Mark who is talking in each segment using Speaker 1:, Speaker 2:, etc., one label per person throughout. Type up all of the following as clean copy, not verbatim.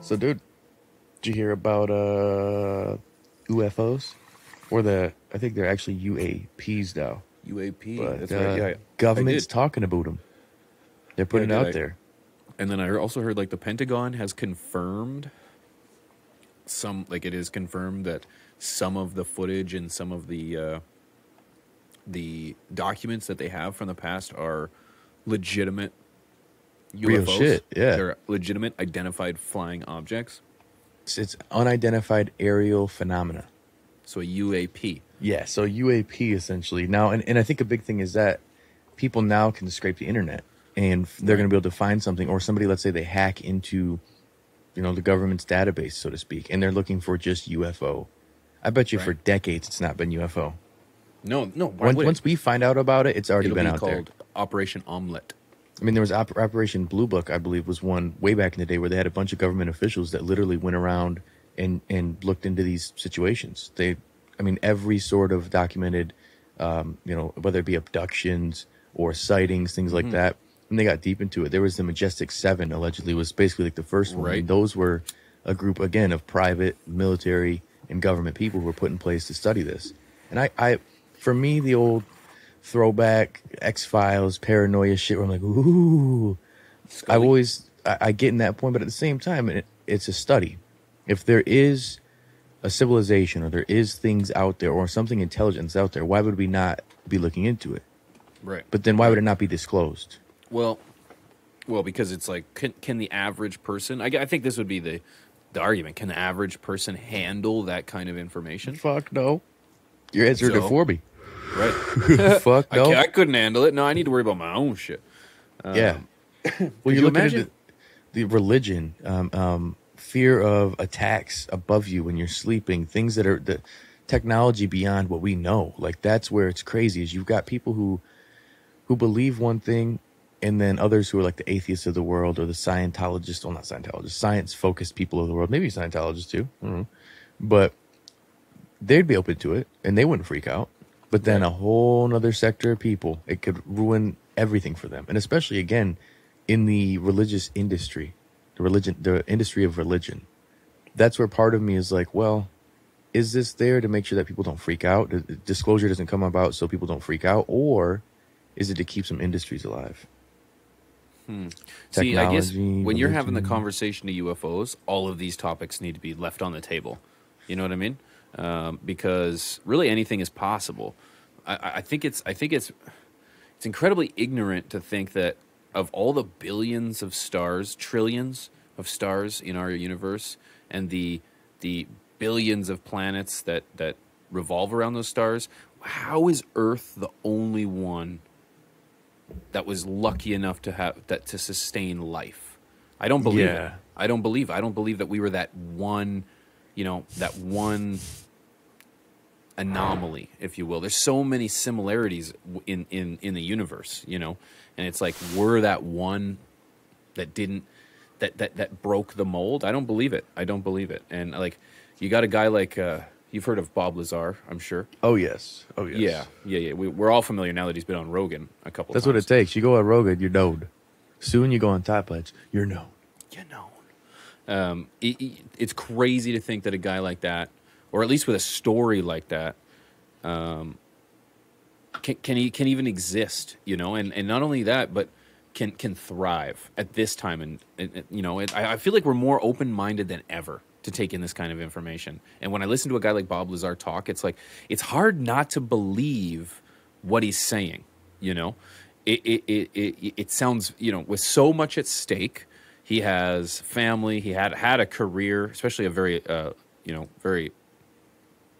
Speaker 1: So, dude, did you hear about UFOs? Or I think they're actually UAPs now.
Speaker 2: UAP.
Speaker 1: But
Speaker 2: That's right. Yeah, I
Speaker 1: government's
Speaker 2: did.
Speaker 1: talking about them. They're
Speaker 2: Yeah, I
Speaker 1: putting it
Speaker 2: did.
Speaker 1: out there.
Speaker 2: And then I also heard like the Pentagon has confirmed it is confirmed that some of the footage and some of the documents that they have from the past are legitimate
Speaker 1: Real
Speaker 2: UFOs.
Speaker 1: shit, yeah.
Speaker 2: They're legitimate identified flying objects.
Speaker 1: It's unidentified aerial phenomena.
Speaker 2: So a UAP.
Speaker 1: Yeah, so UAP essentially. Now, and I think a big thing is that people now can scrape the internet and they're going to be able to find something, or somebody, let's say they hack into, the government's database, so to speak, and they're looking for just UFO. I bet you for decades it's not been UFO.
Speaker 2: No.
Speaker 1: Once we find out about it, it's already been out there.
Speaker 2: It'll be called Operation Omelet.
Speaker 1: I mean, there was Operation Blue Book, I believe, was one way back in the day where they had a bunch of government officials that literally went around and looked into these situations. Every sort of documented, whether it be abductions or sightings, things like that. And they got deep into it. There was the Majestic 7, allegedly, was basically like the first one.
Speaker 2: Right.
Speaker 1: And those were a group, again, of private, military, and government people who were put in place to study this. And for me, the old throwback X-Files paranoia shit where I'm like, ooh,
Speaker 2: Scully.
Speaker 1: I get in that point, but at the same time, it's a study. If there is a civilization or there is things out there or something intelligence out there, why would we not be looking into it?
Speaker 2: Right.
Speaker 1: But then why would it not be disclosed?
Speaker 2: Well, because it's like, can the average person? I think this would be the argument. Can the average person handle that kind of information?
Speaker 1: Fuck no. You answered it for me.
Speaker 2: Right.
Speaker 1: Fuck no.
Speaker 2: I couldn't handle it. No, I need to worry about my own shit.
Speaker 1: Yeah. Well, you're looking at the religion, fear of attacks above you when you're sleeping, things that are the technology beyond what we know. Like, that's where it's crazy, is you've got people who believe one thing, and then others who are like the atheists of the world or the Scientologists, well, not Scientologists, science-focused people of the world, maybe Scientologists too, I don't know. But they'd be open to it, and they wouldn't freak out. But then a whole nother sector of people, it could ruin everything for them. And especially, again, in the religious industry, the industry of religion. That's where part of me is like, well, is this there to make sure that people don't freak out? Disclosure doesn't come about so people don't freak out? Or is it to keep some industries alive?
Speaker 2: See, I guess when you're having the conversation to UFOs, all of these topics need to be left on the table. You know what I mean? Because really anything is possible. I think it's incredibly ignorant to think that of all the billions of stars, trillions of stars in our universe, and the billions of planets that revolve around those stars, how is Earth the only one that was lucky enough to have that to sustain life? I don't believe it. I don't believe that we were that one, that one anomaly, if you will. There's so many similarities in the universe, and it's like we're that one that didn't that broke the mold. I don't believe it. And like, you got a guy like you've heard of Bob Lazar, I'm sure.
Speaker 1: Oh yes.
Speaker 2: Yeah. We're all familiar now that he's been on Rogan a couple.
Speaker 1: That's
Speaker 2: times.
Speaker 1: what it takes. You go on Rogan, you're known. Soon you go on Top Lights, you're known.
Speaker 2: It's crazy to think that a guy like that, or at least with a story like that, can even exist, and not only that, but can thrive at this time. And I feel like we're more open-minded than ever to take in this kind of information. And when I listen to a guy like Bob Lazar talk, it's like, it's hard not to believe what he's saying. It sounds, with so much at stake. He has family. He had a career, especially a very, very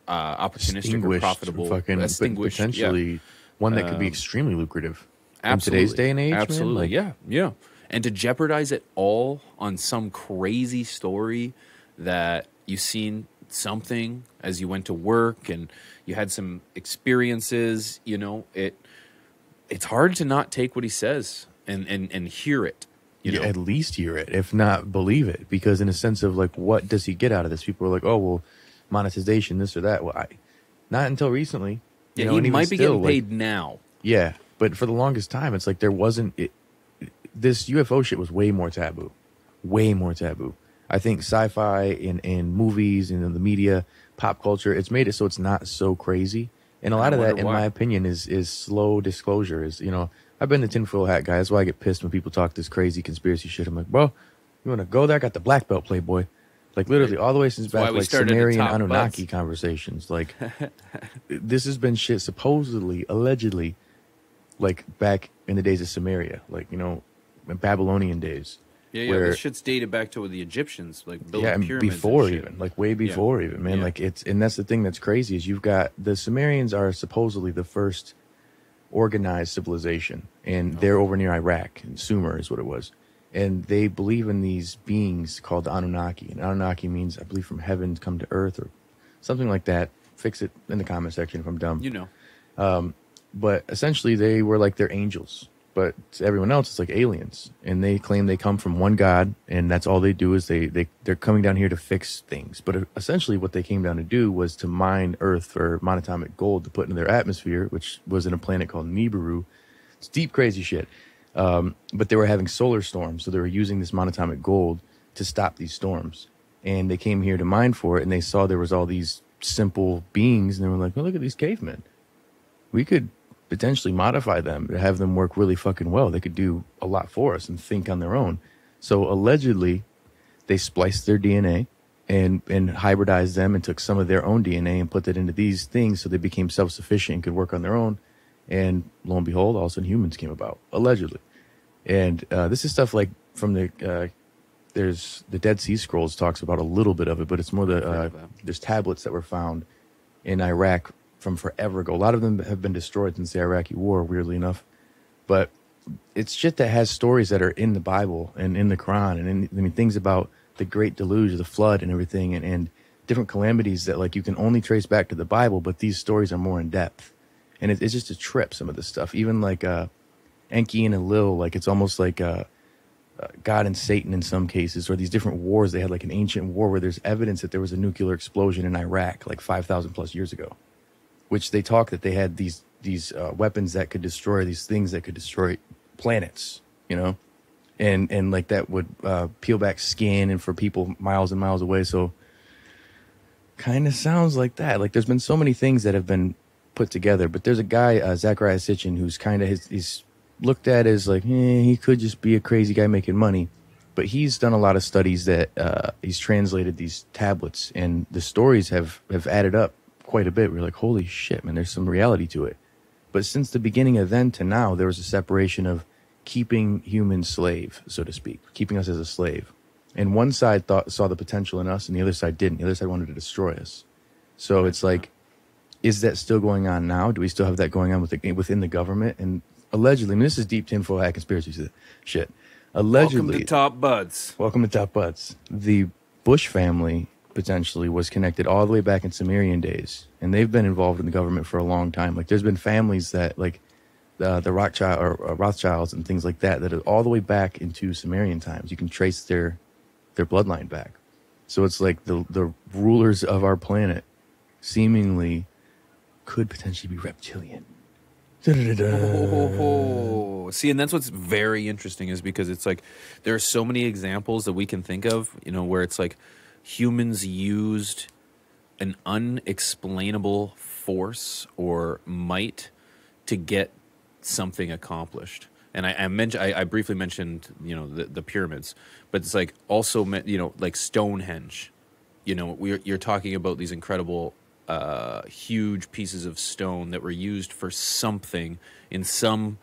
Speaker 2: opportunistic or profitable,
Speaker 1: potentially one that could be extremely lucrative in
Speaker 2: absolutely,
Speaker 1: today's day and age.
Speaker 2: Absolutely,
Speaker 1: man.
Speaker 2: yeah. And to jeopardize it all on some crazy story that you've seen something as you went to work and you had some experiences, it's hard to not take what he says and hear it.
Speaker 1: At least hear it, if not believe it, because in a sense of like, what does he get out of this? People are like, oh, well, monetization, this or that. Well, not until recently.
Speaker 2: Yeah, he might be getting paid now.
Speaker 1: Yeah, but for the longest time, it's like there wasn't. This UFO shit was way more taboo. I think sci-fi in movies and in the media, pop culture, it's made it so it's not so crazy. And a
Speaker 2: And I
Speaker 1: lot of
Speaker 2: wonder
Speaker 1: that, in
Speaker 2: why.
Speaker 1: my opinion, is slow disclosure. Is, you know, I've been the tinfoil hat guy. That's why I get pissed when people talk this crazy conspiracy shit. I'm like, bro, you want to go there? I got the black belt, Playboy. Like
Speaker 2: Right?
Speaker 1: literally all the way since
Speaker 2: That's why
Speaker 1: back
Speaker 2: we
Speaker 1: like
Speaker 2: started at
Speaker 1: Sumerian
Speaker 2: Top
Speaker 1: Anunnaki
Speaker 2: Buds.
Speaker 1: conversations. Like this has been shit supposedly, allegedly, like back in the days of Sumeria, like, you know, in Babylonian days,
Speaker 2: Yeah, yeah. This
Speaker 1: where
Speaker 2: shit's dated back to the Egyptians, like
Speaker 1: yeah,
Speaker 2: building
Speaker 1: and
Speaker 2: pyramids and
Speaker 1: before
Speaker 2: shit.
Speaker 1: even, like way
Speaker 2: Yeah,
Speaker 1: before even, man.
Speaker 2: yeah.
Speaker 1: Like it's, and that's the thing that's crazy is you've got the Sumerians are supposedly the first organized civilization, and they're
Speaker 2: Okay.
Speaker 1: over near Iraq, and Sumer is what it was. And they believe in these beings called the Anunnaki. And Anunnaki means, I believe, from heaven come to earth or something like that. Fix it in the comment section if I'm dumb.
Speaker 2: You know.
Speaker 1: But essentially, they were like their angels. But to everyone else, it's like aliens. And they claim they come from one God, and that's all they do is they're coming down here to fix things. But essentially, what they came down to do was to mine Earth for monatomic gold to put into their atmosphere, which was in a planet called Nibiru. It's deep, crazy shit. But they were having solar storms, so they were using this monatomic gold to stop these storms. And they came here to mine for it, and they saw there was all these simple beings, and they were like, "Oh, look at these cavemen. We could potentially modify them to have them work really fucking well. They could do a lot for us and think on their own." So allegedly, they spliced their DNA and hybridized them and took some of their own DNA and put that into these things, so they became self-sufficient and could work on their own. And lo and behold, all of a sudden humans came about, allegedly. And this is stuff like from the there's the Dead Sea Scrolls talks about a little bit of it, but it's more
Speaker 2: Heard
Speaker 1: the
Speaker 2: of that.
Speaker 1: there's tablets that were found in Iraq from forever ago. A lot of them have been destroyed since the Iraqi War, weirdly enough. But it's shit that has stories that are in the Bible and in the Quran, and I mean things about the Great Deluge, the flood, and everything, and different calamities that like you can only trace back to the Bible, but these stories are more in depth, and it's just a trip. Some of this stuff, even like Enki and Enlil, like it's almost like God and Satan in some cases, or these different wars. They had like an ancient war where there's evidence that there was a nuclear explosion in Iraq like 5,000 plus years ago, which they talk that they had these weapons that could destroy these things that could destroy planets, you know, and like that would peel back skin and for people miles and miles away. So kind of sounds like that. Like there's been so many things that have been put together, but there's a guy, Zachariah Sitchin, who's kind of he's looked at as like, he could just be a crazy guy making money. But he's done a lot of studies that he's translated these tablets, and the stories have added up quite a bit. We're like, holy shit, man, there's some reality to it. But since the beginning of then to now, there was a separation of keeping humans slave, so to speak, keeping us as a slave. And one side saw the potential in us, and the other side didn't. The other side wanted to destroy us. So it's like, is that still going on now? Do we still have that going on within the government? And allegedly, I mean, this is deep tinfoil hat conspiracy shit. Allegedly,
Speaker 2: Welcome to Top Buds.
Speaker 1: welcome to Top Butts. The Bush family potentially was connected all the way back in Sumerian days, and they've been involved in the government for a long time. Like, there's been families that, like, the Rothschilds and things like that, that are all the way back into Sumerian times. You can trace their bloodline back. So it's like the rulers of our planet seemingly could potentially be reptilian.
Speaker 2: Oh, see, and that's what's very interesting is because it's like there are so many examples that we can think of, you know, where it's like humans used an unexplainable force or might to get something accomplished. And I briefly mentioned, you know, the pyramids, but it's like also, you know, like Stonehenge. You know, you're talking about these incredible huge pieces of stone that were used for something in some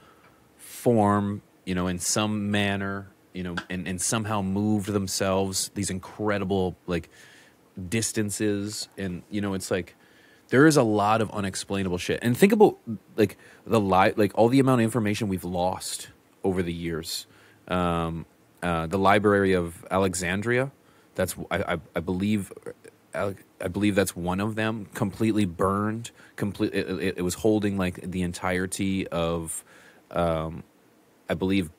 Speaker 2: form, you know, in some manner, you know, and somehow moved themselves these incredible like distances. And, you know, it's like there is a lot of unexplainable shit. And think about like like all the amount of information we've lost over the years. The Library of Alexandria, that's I believe that's one of them, completely burned. It was holding like the entirety of, I believe,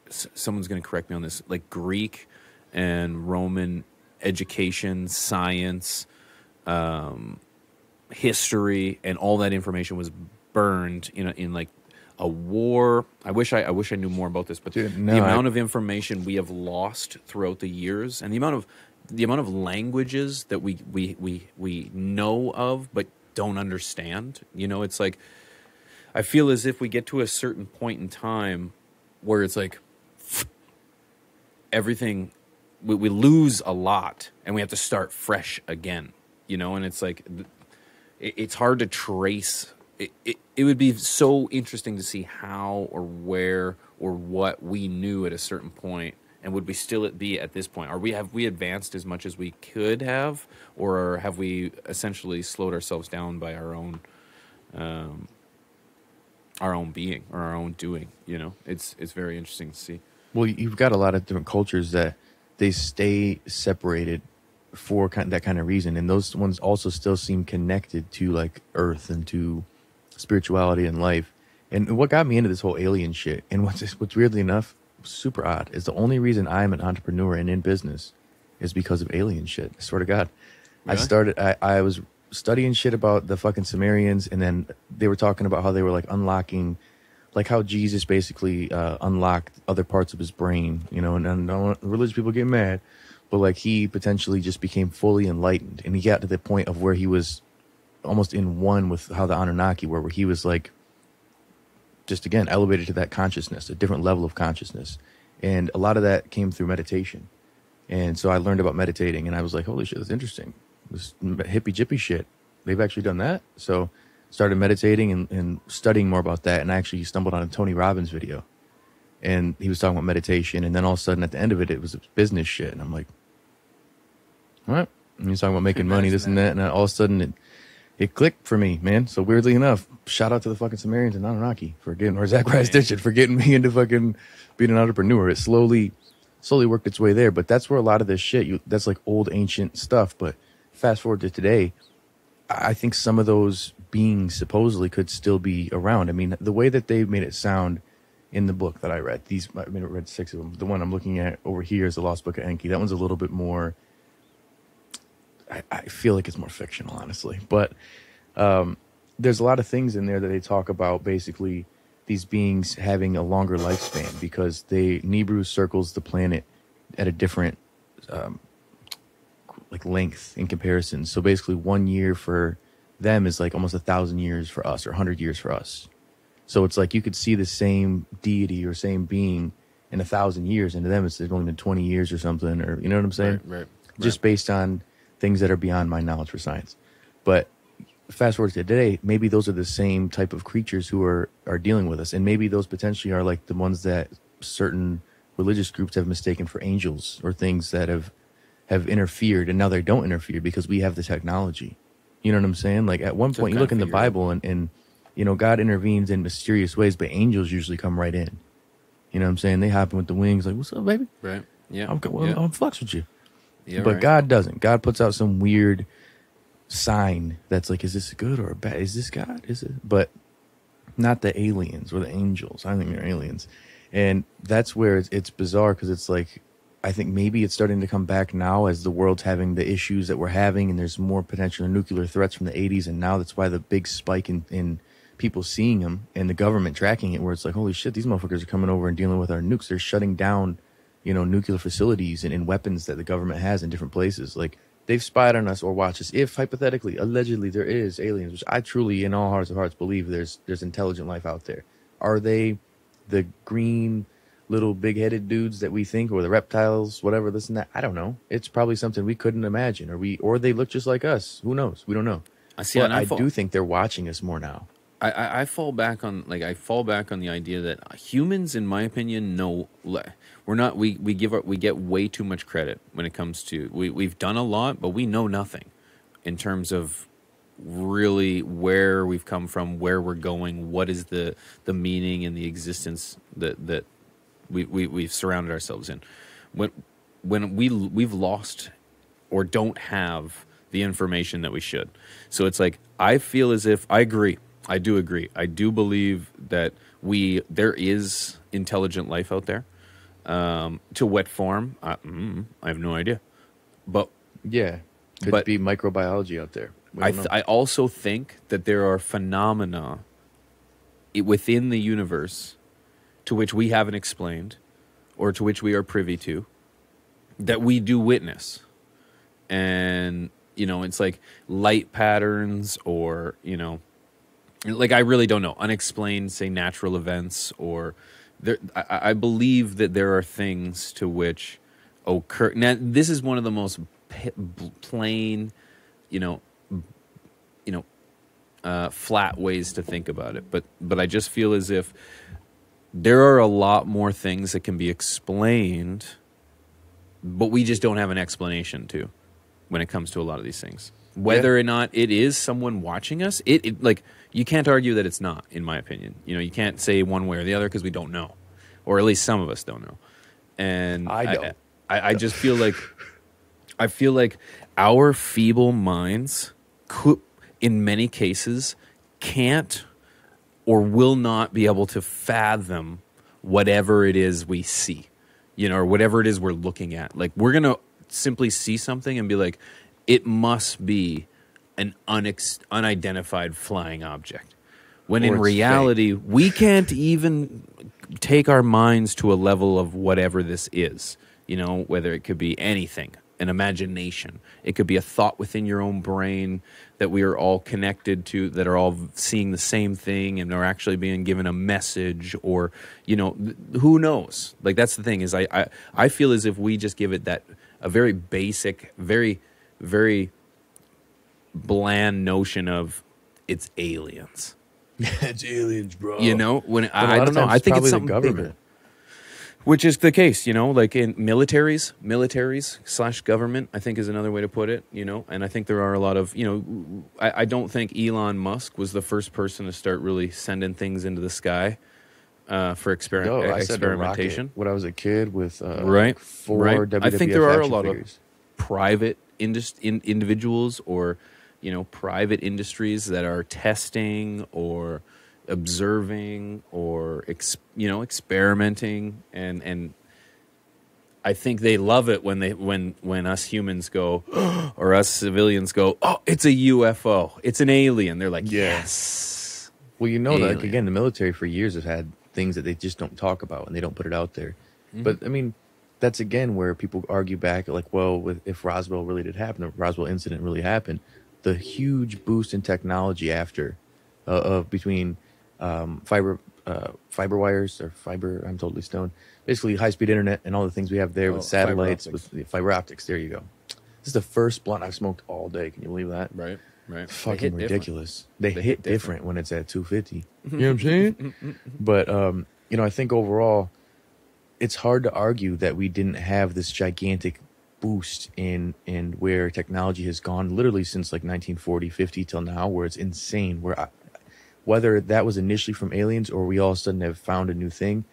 Speaker 2: someone's going to correct me on this, like Greek and Roman education, science, history, and all that information was burned in like a war. I wish I knew more about this, but
Speaker 1: Dude,
Speaker 2: the amount of information we have lost throughout the years, and the amount of the amount of languages that we know of but don't understand. You know, it's like I feel as if we get to a certain point in time where it's like everything we lose a lot and we have to start fresh again. You know, and it's like it's hard to trace. It would be so interesting to see how or where or what we knew at a certain point, and would we still be at this point? Have we advanced as much as we could have, or have we essentially slowed ourselves down by our own being or our own doing? You know, it's very interesting to see.
Speaker 1: Well, you've got a lot of different cultures that they stay separated for that kind of reason, and those ones also still seem connected to like Earth and to spirituality and life. And what got me into this whole alien shit, and what's weirdly enough super odd, is the only reason I'm an entrepreneur and in business is because of alien shit. I swear to God. Really? I was studying shit about the fucking Sumerians, and then they were talking about how they were like unlocking, like how Jesus basically unlocked other parts of his brain, you know, and I don't want religious people get mad, but like he potentially just became fully enlightened, and he got to the point of where he was almost in one with how the Anunnaki were, where he was like just again elevated to that consciousness, a different level of consciousness. And a lot of that came through meditation. And so I learned about meditating, and I was like, holy shit, that's interesting. This hippie jippy shit, they've actually done that. So started meditating and studying more about that, and I actually stumbled on a Tony Robbins video, and he was talking about meditation, and then all of a sudden at the end of it, it was business shit, and I'm like, all right. And he's talking about making money, this and that, and all of a sudden it clicked for me, man. So weirdly enough, shout out to the fucking Sumerians and Anunnaki for getting, or Zacharias Ditchett for getting me into fucking being an entrepreneur. It slowly worked its way there. But that's where a lot of this shit, that's like old ancient stuff. But fast forward to today, I think some of those beings supposedly could still be around. I mean, the way that they made it sound in the book that I read, I read 6 of them. The one I'm looking at over here is The Lost Book of Enki. That one's a little bit more, I feel like it's more fictional, honestly. But there's a lot of things in there that they talk about, basically these beings having a longer lifespan because Nibiru circles the planet at a different like length in comparison. So basically 1 year for them is like almost 1,000 years for us, or 100 years for us. So it's like you could see the same deity or same being in 1,000 years, and to them it's only been 20 years or something, or you know what I'm saying?
Speaker 2: Right.
Speaker 1: Just based on things that are beyond my knowledge for science. But fast forward to today, maybe those are the same type of creatures who are dealing with us, and maybe those potentially are like the ones that certain religious groups have mistaken for angels, or things that have interfered, and now they don't interfere because we have the technology. You know what I'm saying? Like at one point you look in the Bible and you know, God intervenes in mysterious ways, but angels usually come right in. You know what I'm saying? They hop in with the wings like, what's up, baby?
Speaker 2: Right. Yeah.
Speaker 1: I'm flux with you.
Speaker 2: Yeah,
Speaker 1: but
Speaker 2: right.
Speaker 1: God doesn't. God puts out some weird sign that's like, is this good or bad? Is this God? Is it? But not the aliens or the angels. I think they're aliens. And that's where it's bizarre, because it's like, I think maybe it's starting to come back now as the world's having the issues that we're having, and there's more potential nuclear threats from the 80s, and now that's why the big spike in people seeing them and the government tracking it, where it's like, holy shit, these motherfuckers are coming over and dealing with our nukes. They're shutting down, you know, nuclear facilities and weapons that the government has in different places. Like, they've spied on us or watched us. If hypothetically, allegedly, there is aliens, which I truly, in all hearts of hearts, believe there's intelligent life out there. Are they the green little big-headed dudes that we think, or the reptiles, whatever, this and that? I don't know. It's probably something we couldn't imagine, or they look just like us. Who knows? We don't know. I do think they're watching us more now.
Speaker 2: I fall back on the idea that humans, in my opinion, we get way too much credit when it comes to we've done a lot, but we know nothing in terms of really where we've come from, where we're going, what is the meaning and the existence that we've surrounded ourselves in. When we've lost or don't have the information that we should. So it's like, I feel as if I agree. I do agree. I do believe that there is intelligent life out there. To what form? I have no idea. But
Speaker 1: yeah, could be microbiology out there.
Speaker 2: I also think that there are phenomena within the universe to which we haven't explained, or to which we are privy to, that we do witness. and it's like light patterns, or like I really don't know, unexplained, say, natural events, or there. I believe that there are things to which occur. Now, this is one of the most plain, you know, flat ways to think about it. But I just feel as if there are a lot more things that can be explained, but we just don't have an explanation to when it comes to a lot of these things. Whether or not it is someone watching us, it like, you can't argue that it's not, in my opinion. You can't say one way or the other because we don't know, or at least some of us don't know. And
Speaker 1: I don't.
Speaker 2: I just feel like I feel like our feeble minds could, in many cases, can't or will not be able to fathom whatever it is we see, or whatever it is we're looking at. Like, we're going to simply see something and be like, it must be an unidentified flying object. When in reality, we can't even take our minds to a level of whatever this is, whether it could be anything, an imagination. It could be a thought within your own brain that we are all connected to, that are all seeing the same thing and are actually being given a message, or, who knows? Like, that's the thing, is I feel as if we just give it a very basic, very, very bland notion of it's aliens.
Speaker 1: It's aliens, bro.
Speaker 2: When I don't know, I think it's something bigger. Which is the case, like in militaries / government, I think is another way to put it, and I think there are a lot of, I don't think Elon Musk was the first person to start really sending things into the sky for experimentation.
Speaker 1: When I was a kid with
Speaker 2: right.
Speaker 1: WWF
Speaker 2: I think there are a lot
Speaker 1: figures.
Speaker 2: Of private individuals, or private industries that are testing or observing or experimenting, and I think they love it when us humans go or us civilians go, oh, it's a UFO, it's an alien. They're like, yes.
Speaker 1: Well, that, like, again, the military for years has had things that they just don't talk about and they don't put it out there. Mm-hmm. But I mean, that's again where people argue back, like, well, if Roswell really did happen, the Roswell incident really happened, the huge boost in technology after between fiber wires or fiber, I'm totally stoned, basically high-speed internet and all the things we have there with satellites, with the fiber optics. There you go. This is the first blunt I've smoked all day. Can you believe that?
Speaker 2: Right.
Speaker 1: Fucking ridiculous. They hit different when it's at 250. You know what I'm saying? But I think overall, it's hard to argue that we didn't have this gigantic boost in where technology has gone literally since like 1940, 50 till now, where it's insane. Whether that was initially from aliens or we all of a sudden have found a new thing,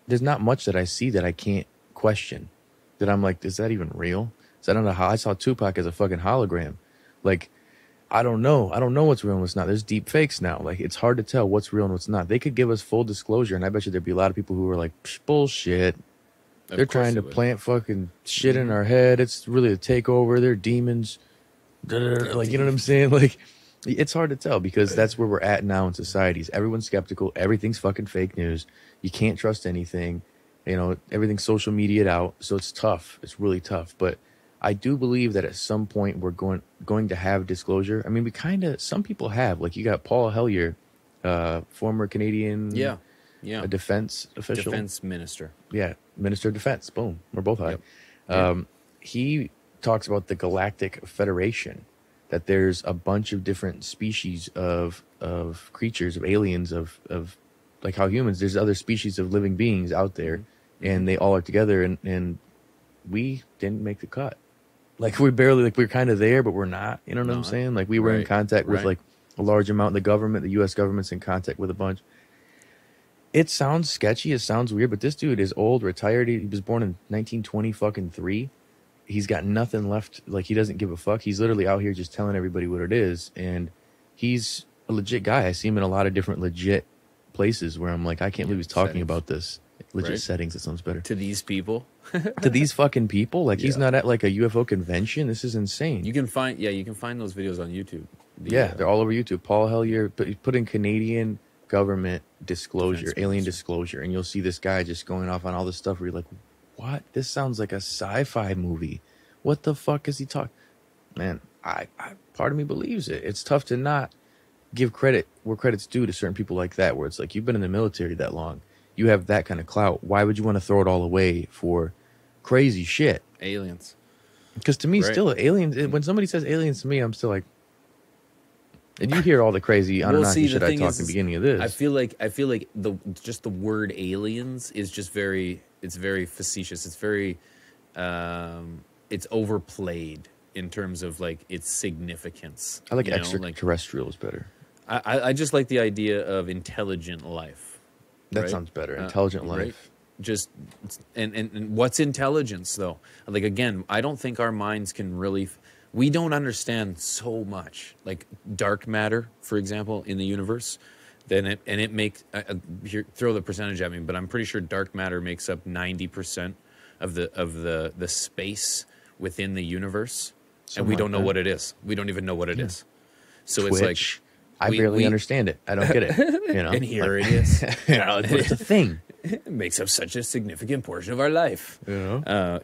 Speaker 1: there's not much that I see that I can't question. That I'm like, is that even real? Is that not I saw Tupac as a fucking hologram? Like, I don't know. I don't know what's real and what's not. There's deep fakes now. Like, it's hard to tell what's real and what's not. They could give us full disclosure, and I bet you there'd be a lot of people who are like, bullshit. They're trying to plant fucking shit in our head. It's really a takeover. They're demons. Like, you know what I'm saying? Like, it's hard to tell because that's where we're at now in societies. Everyone's skeptical. Everything's fucking fake news. You can't trust anything. Everything's social media'd out. So it's tough. It's really tough. But I do believe that at some point we're going to have disclosure. I mean, some people have. Like, you got Paul Hellyer, former Canadian defense official.
Speaker 2: Defense minister.
Speaker 1: Yeah, Minister of Defense. Boom. We're both high. Yep. He talks about the Galactic Federation, that there's a bunch of different species of creatures, of aliens, of like how humans, there's other species of living beings out there, and they all are together, and we didn't make the cut. Like, we're kind of there, but we're not. You know what I'm saying? Like, we were in contact with like a large amount of the government. The U.S. government's in contact with a bunch. It sounds sketchy. It sounds weird, but this dude is old, retired. He was born in 1920 He's got nothing left. Like, he doesn't give a fuck. He's literally out here just telling everybody what it is. And he's a legit guy. I see him in a lot of different legit places where I'm like, I can't believe he's talking about this. Legit settings. It sounds better.
Speaker 2: To these people.
Speaker 1: To these fucking people. Like, he's not at like a UFO convention. This is insane.
Speaker 2: You can find those videos on YouTube.
Speaker 1: They're all over YouTube. Paul Hellyer, put in Canadian government disclosure, alien disclosure, and you'll see this guy just going off on all this stuff where you're like, what? This sounds like a sci-fi movie. What the fuck is he talking? man, I part of me believes it. It's tough to not give credit where credit's due to certain people like that, where it's like, you've been in the military that long, you have that kind of clout. Why would you want to throw it all away for crazy shit?
Speaker 2: Aliens.
Speaker 1: Because to me,
Speaker 2: Right.
Speaker 1: still aliens. When somebody says aliens to me, I'm still like, and you hear all the crazy Anunnaki shit I talked in the beginning of this.
Speaker 2: I feel like the word aliens is just it's very facetious. It's very it's overplayed in terms of like its significance.
Speaker 1: I like extraterrestrials better.
Speaker 2: I just like the idea of intelligent life.
Speaker 1: That
Speaker 2: right?
Speaker 1: sounds better. Intelligent life.
Speaker 2: Right? Just and what's intelligence though? Like again, I don't think our minds can really. We don't understand so much, like dark matter, for example, in the universe. It makes here, throw the percentage at me, but I'm pretty sure dark matter makes up 90% of the space within the universe, and we don't know what it is. We don't even know what it is. So
Speaker 1: Twitch.
Speaker 2: It's like
Speaker 1: I barely understand it. I don't get it. You know,
Speaker 2: and here it is.
Speaker 1: It's a thing.
Speaker 2: It makes up such a significant portion of our life.
Speaker 1: You know?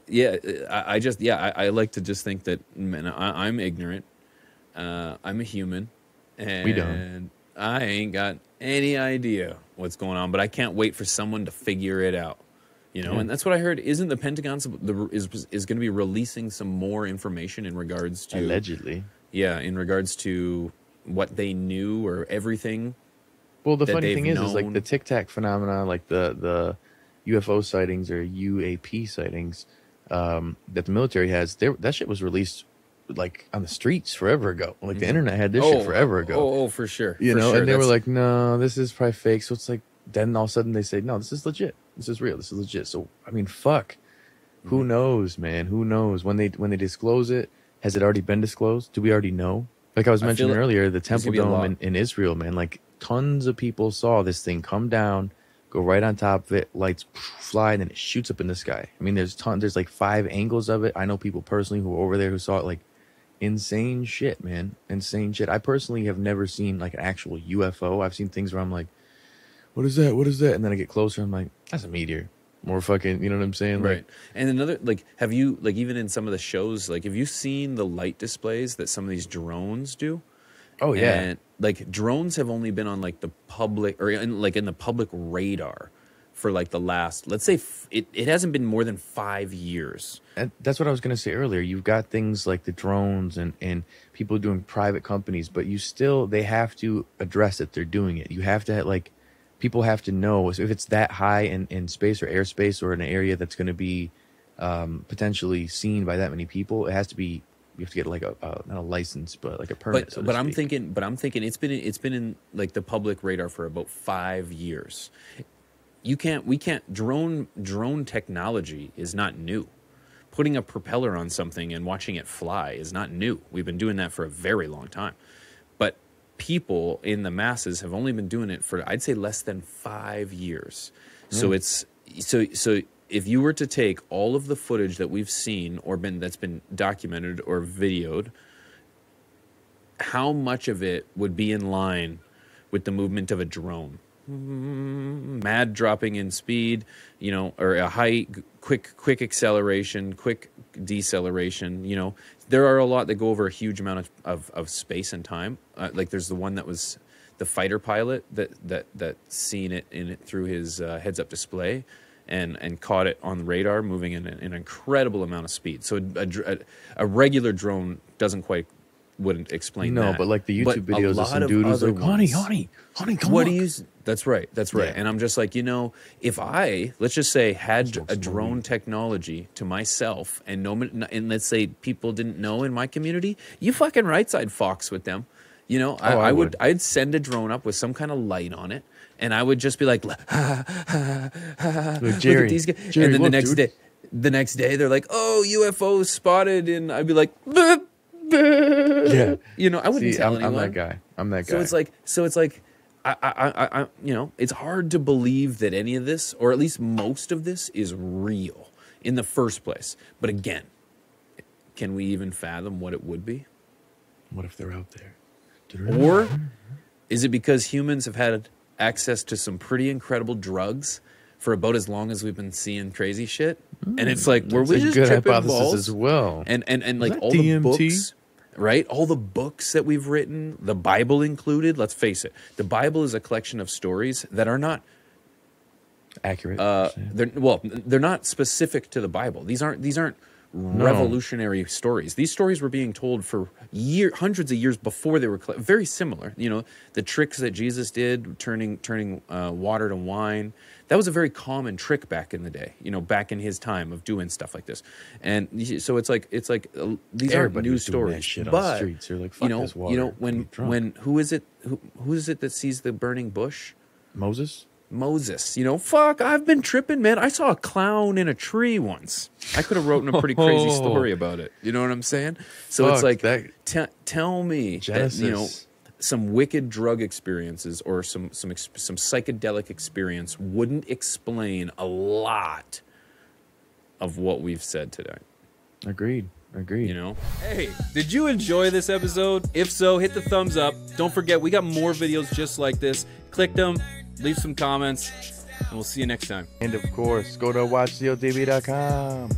Speaker 2: I like to just think that, man, I'm ignorant. I'm a human, and
Speaker 1: We don't.
Speaker 2: I ain't got any idea what's going on. But I can't wait for someone to figure it out. You know, and that's what I heard. Isn't the Pentagon is going to be releasing some more information in regards to
Speaker 1: Allegedly?
Speaker 2: Yeah, in regards to what they knew or everything.
Speaker 1: Well, the funny thing is like the Tic Tac phenomena, like the UFO sightings or UAP sightings that the military has. That shit was released like on the streets forever ago. Like the internet had this shit forever ago.
Speaker 2: Oh, for sure.
Speaker 1: You know, and they were like, "No, this is probably fake." So it's like, then all of a sudden they say, "No, this is legit. This is real. This is legit." So I mean, fuck. Who knows, man? Who knows when they disclose it? Has it already been disclosed? Do we already know? Like I was mentioning earlier, the Temple Dome in Israel, man. Like tons of people saw this thing come down, go right on top of it, lights fly, and then it shoots up in the sky. I mean, there's like 5 angles of it. I know people personally who were over there who saw it. Like insane shit, man. Insane shit. I personally have never seen like an actual UFO. I've seen things where I'm like, what is that? What is that? And then I get closer, I'm like, that's a meteor. More fucking, you know what I'm saying?
Speaker 2: Right.
Speaker 1: Like,
Speaker 2: and another, like, have you, like, even in some of the shows, like, have you seen the light displays that some of these drones do?
Speaker 1: Oh, yeah.
Speaker 2: And, like, drones have only been on, like, the public, or, in the public radar for, like, the last, let's say, it hasn't been more than 5 years.
Speaker 1: And that's what I was going to say earlier. You've got things like the drones and people doing private companies, but they have to address it. They're doing it. You have to, like, people have to know if it's that high in space or airspace or in an area that's going to be potentially seen by that many people. It has to be. You have to get like not a license, but like a permit.
Speaker 2: But I'm thinking it's been in like the public radar for about 5 years. We can't. Drone technology is not new. Putting a propeller on something and watching it fly is not new. We've been doing that for a very long time. But people in the masses have only been doing it for, I'd say, less than 5 years. So it's so if you were to take all of the footage that we've seen that's been documented or videoed, how much of it would be in line with the movement of a drone? Mad dropping in speed, you know, or a high quick acceleration, quick deceleration, you know. There are a lot that go over a huge amount of space and time. Like there's the one that was the fighter pilot that seen it through his heads-up display and caught it on the radar moving in an incredible amount of speed. So a regular drone wouldn't explain that.
Speaker 1: No, but like the YouTube videos of some dude who's like, honey, come on.
Speaker 2: That's right. Yeah. And I'm just like, you know, if let's just say, had a drone technology to myself and let's say people didn't know in my community, you fucking right, I'd fox with them. You know, I'd send a drone up with some kind of light on it, and I would just be like, Jerry, look at these guys.
Speaker 1: Jerry,
Speaker 2: and then the next day they're like, oh, UFO spotted, and I'd be like,
Speaker 1: yeah,
Speaker 2: you know, I wouldn't tell anyone.
Speaker 1: I'm that guy.
Speaker 2: So it's like, I you know, it's hard to believe that any of this, or at least most of this, is real in the first place. But again, can we even fathom what it would be?
Speaker 1: What if they're out there?
Speaker 2: Or is it because humans have had access to some pretty incredible drugs for about as long as we've been seeing crazy shit? And it's like, were we just tripping balls?
Speaker 1: As well.
Speaker 2: And like all
Speaker 1: DMT?
Speaker 2: the books, right? All the books that we've written, the Bible included. Let's face it, the Bible is a collection of stories that are not
Speaker 1: accurate.
Speaker 2: They're not specific to the Bible. These aren't revolutionary stories. These stories were being told for hundreds of years before they were very similar. You know, the tricks that Jesus did, turning water to wine. That was a very common trick back in the day. You know, back in his time of doing stuff like this. And so it's like these aren't new stories.
Speaker 1: Shit on
Speaker 2: but
Speaker 1: the streets. You're like, fuck this water.
Speaker 2: When who is it that sees the burning bush? Moses, you know, fuck, I've been tripping, man. I saw a clown in a tree once. I could have written a pretty crazy story about it. You know what I'm saying? So
Speaker 1: fuck,
Speaker 2: it's like, tell me
Speaker 1: Genesis.
Speaker 2: that, you know, some wicked drug experiences or some psychedelic experience wouldn't explain a lot of what we've said today.
Speaker 1: Agreed.
Speaker 2: You know? Hey, did you enjoy this episode? If so, hit the thumbs up. Don't forget, we got more videos just like this. Click them. Leave some comments, and we'll see you next time.
Speaker 1: And of course, go to watchcodb.com.